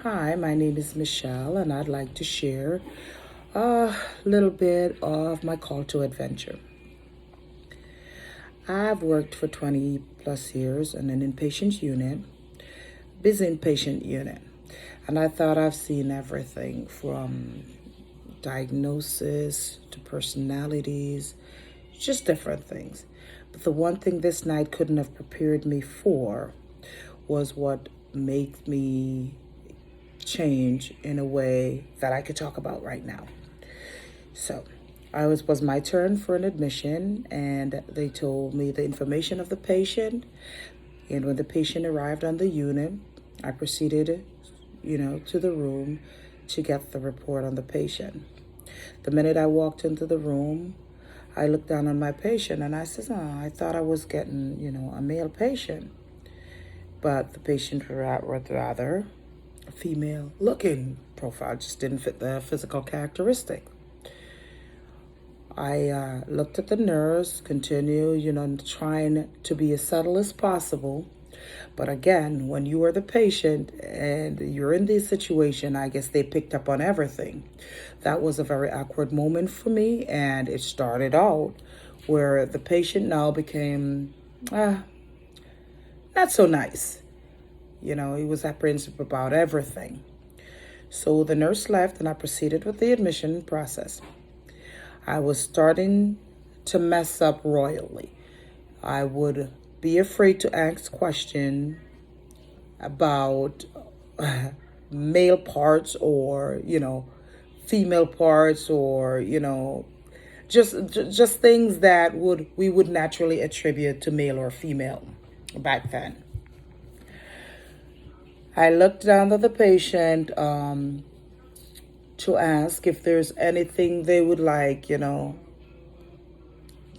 Hi, my name is Michelle, and I'd like to share a little bit of my call to adventure. I've worked for 20 plus years in an inpatient unit, busy inpatient unit, and I thought I've seen everything from diagnosis to personalities, just different things. But the one thing this night couldn't have prepared me for was what made me change in a way that I could talk about right now. So, I was my turn for an admission, and they told me the information of the patient. And when the patient arrived on the unit, I proceeded, to the room to get the report on the patient. The minute I walked into the room, I looked down on my patient and I said, "Oh, I thought I was getting, a male patient." But the patient was rather a female looking profile, just didn't fit the physical characteristic. I looked at the nurse, continue, trying to be as subtle as possible. But again, when you are the patient and you're in this situation, I guess they picked up on everything. That was a very awkward moment for me, and it started out where the patient now became not so nice. He was apprehensive about everything. So the nurse left, and I proceeded with the admission process. I was starting to mess up royally. I would be afraid to ask questions about male parts or, female parts or, just things that we would naturally attribute to male or female back then. I looked down at the patient to ask if there's anything they would like,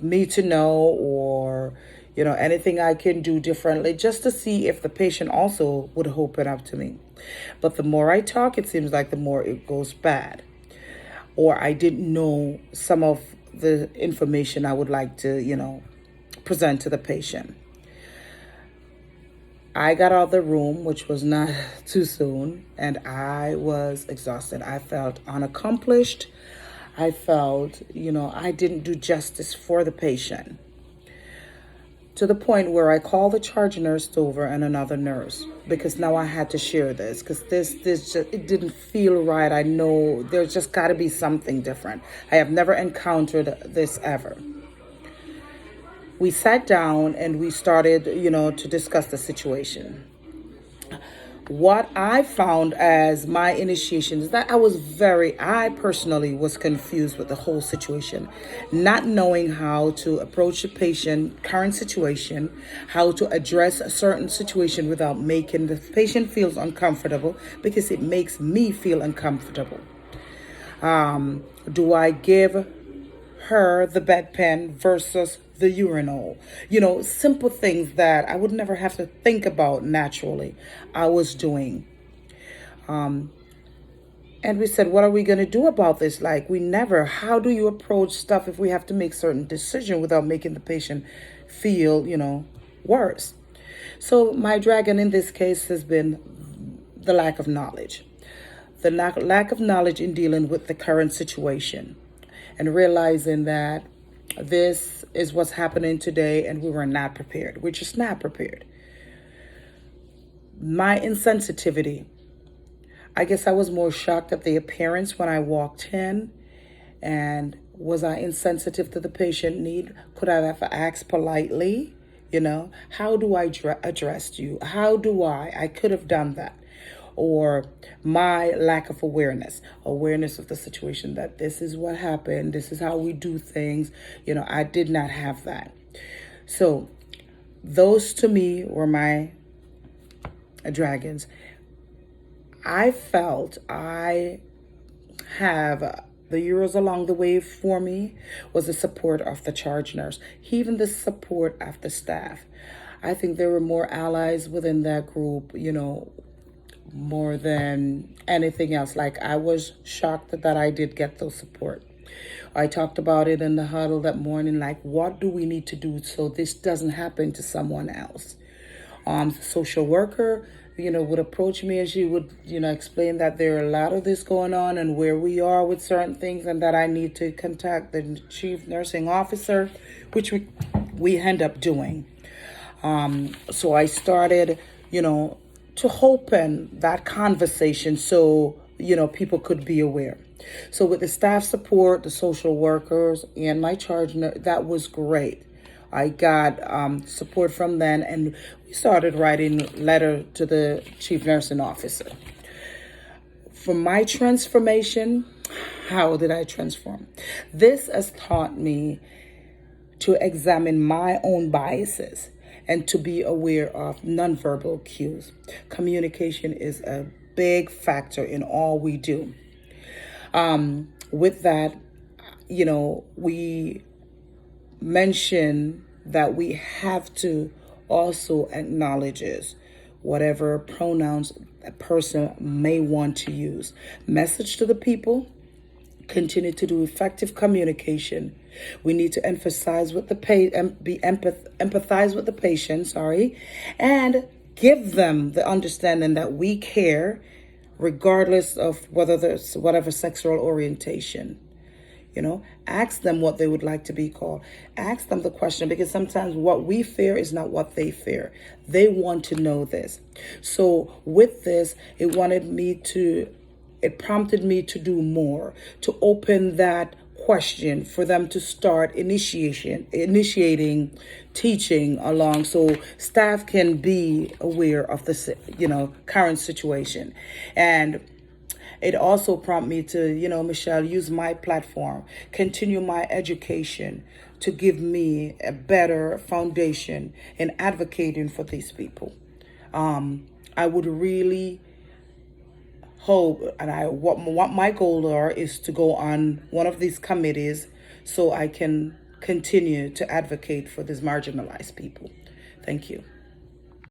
me to know, or, anything I can do differently, just to see if the patient also would open up to me. But the more I talk, it seems like the more it goes bad. Or I didn't know some of the information I would like to, present to the patient. I got out of the room, which was not too soon, and I was exhausted. I felt unaccomplished. I felt, I didn't do justice for the patient. To the point where I called the charge nurse over and another nurse, because now I had to share this, because this just, it didn't feel right. I know there's just got to be something different. I have never encountered this ever. We sat down and we started, to discuss the situation. What I found as my initiation is that I personally was confused with the whole situation, not knowing how to approach the patient current situation, how to address a certain situation without making the patient feel uncomfortable, because it makes me feel uncomfortable. Do I give her the bedpan versus the urinal? Simple things that I would never have to think about naturally, I was doing. And we said, what are we going to do about this? How do you approach stuff if we have to make certain decision without making the patient feel, worse? So my dragon in this case has been the lack of knowledge. The lack of knowledge in dealing with the current situation, and realizing that this is what's happening today and we were not prepared. We're just not prepared. My insensitivity. I guess I was more shocked at the appearance when I walked in. And was I insensitive to the patient need? Could I have asked politely? How do I address you? How do I could have done that. Or my lack of awareness of the situation, that this is what happened, this is how we do things. I did not have that. So those to me were my dragons. I felt I have the heroes along the way for me was the support of the charge nurse, even the support of the staff. I think there were more allies within that group, more than anything else. I was shocked that I did get those support. I talked about it in the huddle that morning, what do we need to do so this doesn't happen to someone else? The social worker, would approach me, and she would, explain that there are a lot of this going on and where we are with certain things, and that I need to contact the chief nursing officer, which we end up doing. So I started, to open that conversation so, people could be aware. So with the staff support, the social workers, and my charge nurse, that was great. I got support from them, and we started writing letter to the chief nursing officer. For my transformation, how did I transform? This has taught me to examine my own biases and to be aware of nonverbal cues. Communication is a big factor in all we do. With that, we mention that we have to also acknowledge whatever pronouns a person may want to use. Message to the people, continue to do effective communication. We need to emphasize with the empathize with the patient, and give them the understanding that we care, regardless of whether there's whatever sexual orientation. Ask them what they would like to be called. Ask them the question, because sometimes what we fear is not what they fear. They want to know this. So with this, it prompted me to do more, to open that question for them to start initiating teaching along, so staff can be aware of the current situation. And it also prompted me to, Michelle, use my platform, continue my education to give me a better foundation in advocating for these people. I would really hope, and what my goal is to go on one of these committees so I can continue to advocate for these marginalized people. Thank you.